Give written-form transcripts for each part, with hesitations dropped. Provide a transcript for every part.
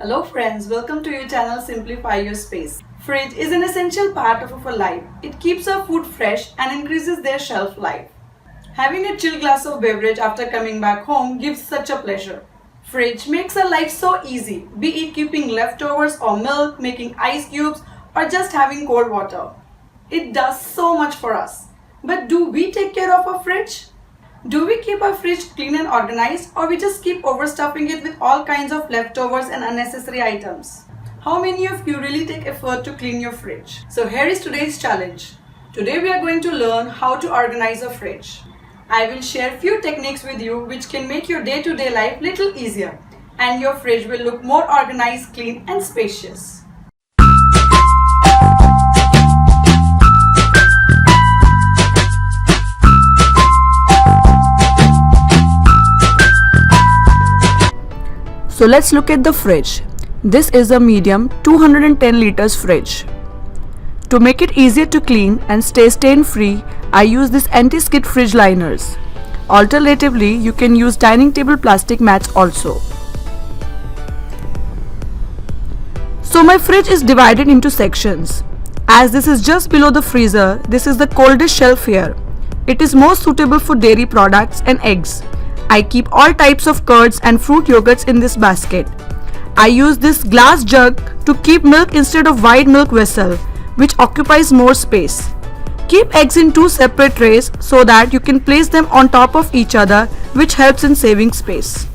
Hello friends, welcome to your channel Simplify Your Space. Fridge is an essential part of our life. It keeps our food fresh and increases their shelf life. Having a chilled glass of beverage after coming back home gives such a pleasure. Fridge makes our life so easy, be it keeping leftovers or milk, making ice cubes, or just having cold water. It does so much for us. But do we take care of our fridge? Do we keep our fridge clean and organized, or we just keep overstuffing it with all kinds of leftovers and unnecessary items? How many of you really take effort to clean your fridge? So here is today's challenge. Today we are going to learn how to organize a fridge. I will share few techniques with you which can make your day-to-day life little easier, and your fridge will look more organized, clean and spacious. So let's look at the fridge. This is a medium 210 liters fridge. To make it easier to clean and stay stain free, I use this anti-skid fridge liners. Alternatively, you can use dining table plastic mats also. So my fridge is divided into sections. As this is just below the freezer, this is the coldest shelf here. It is more suitable for dairy products and eggs. I keep all types of curds and fruit yogurts in this basket. I use this glass jug to keep milk instead of wide milk vessel, which occupies more space. Keep eggs in two separate trays so that you can place them on top of each other, which helps in saving space.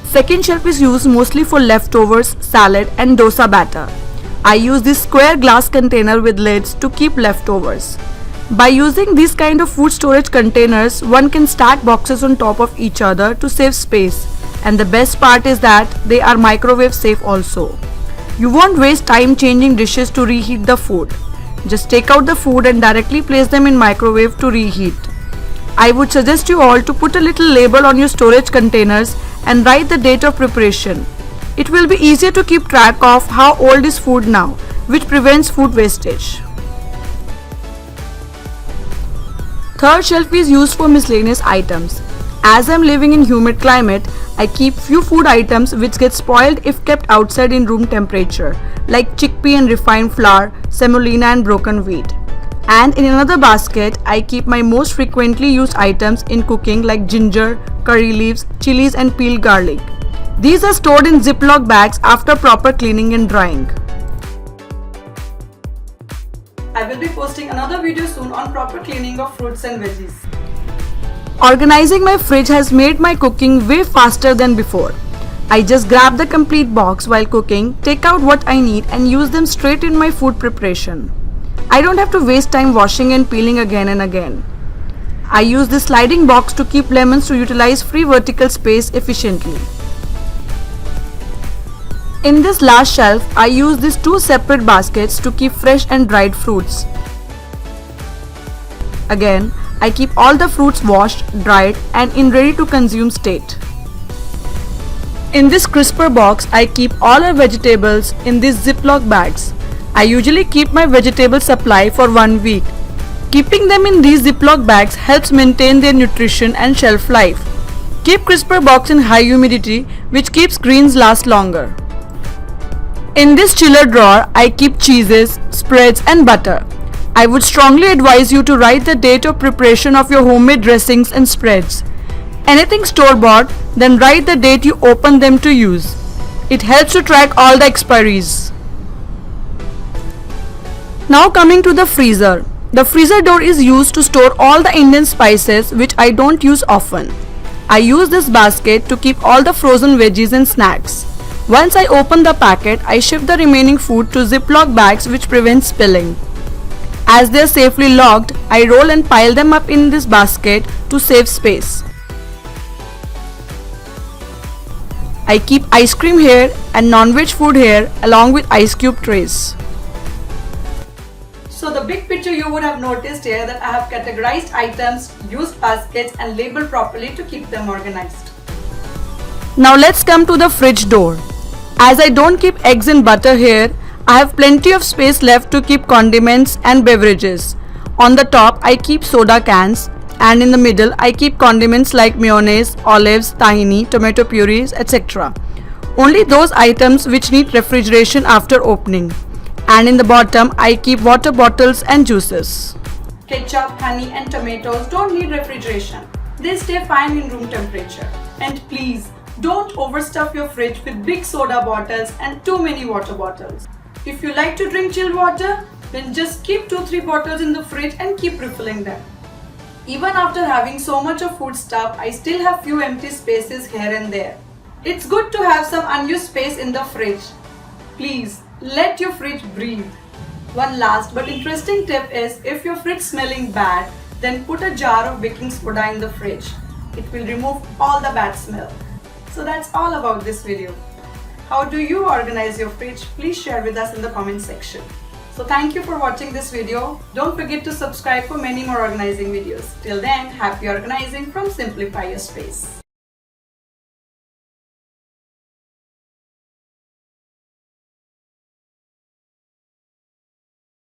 Second shelf is used mostly for leftovers, salad and dosa batter. I use this square glass container with lids to keep leftovers. By using these kind of food storage containers, one can stack boxes on top of each other to save space, and the best part is that they are microwave safe also. You won't waste time changing dishes to reheat the food. Just take out the food and directly place them in microwave to reheat. I would suggest you all to put a little label on your storage containers and write the date of preparation. It will be easier to keep track of how old is food now, which prevents food wastage. Third shelf is used for miscellaneous items. As I am living in humid climate, I keep few food items which get spoiled if kept outside in room temperature, like chickpea and refined flour, semolina and broken wheat. And in another basket, I keep my most frequently used items in cooking like ginger, curry leaves, chilies and peeled garlic. These are stored in Ziploc bags after proper cleaning and drying. I will be posting another video soon on proper cleaning of fruits and veggies. Organizing my fridge has made my cooking way faster than before. I just grab the complete box while cooking, take out what I need and use them straight in my food preparation. I don't have to waste time washing and peeling again and again. I use this sliding box to keep lemons to utilize free vertical space efficiently. In this last shelf, I use these two separate baskets to keep fresh and dried fruits. Again, I keep all the fruits washed, dried and in ready to consume state. In this crisper box, I keep all our vegetables in these Ziploc bags. I usually keep my vegetable supply for 1 week. Keeping them in these Ziploc bags helps maintain their nutrition and shelf life. Keep crisper box in high humidity, which keeps greens last longer. In this chiller drawer, I keep cheeses, spreads and butter. I would strongly advise you to write the date of preparation of your homemade dressings and spreads. Anything store-bought, then write the date you open them to use. It helps to track all the expiries. Now coming to the freezer. The freezer door is used to store all the Indian spices which I don't use often. I use this basket to keep all the frozen veggies and snacks. Once I open the packet, I shift the remaining food to Ziploc bags which prevent spilling. As they are safely locked, I roll and pile them up in this basket to save space. I keep ice cream here and non-veg food here along with ice cube trays. So the big picture you would have noticed here that I have categorized items, used baskets and labeled properly to keep them organized. Now let's come to the fridge door. As I don't keep eggs and butter here, I have plenty of space left to keep condiments and beverages. On the top, I keep soda cans and in the middle I keep condiments like mayonnaise, olives, tahini, tomato purees, etc. Only those items which need refrigeration after opening. And in the bottom, I keep water bottles and juices. Ketchup, honey and tomatoes don't need refrigeration. They stay fine in room temperature. And please, don't overstuff your fridge with big soda bottles and too many water bottles. If you like to drink chilled water, then just keep 2-3 bottles in the fridge and keep refilling them. Even after having so much of food stuff, I still have few empty spaces here and there. It's good to have some unused space in the fridge. Please, let your fridge breathe. One last but interesting tip is, if your fridge is smelling bad, then put a jar of baking soda in the fridge. It will remove all the bad smell. So that's all about this video. How do you organize your fridge? Please share with us in the comment section. So thank you for watching this video. Don't forget to subscribe for many more organizing videos. Till then, happy organizing from Simplify Your Space.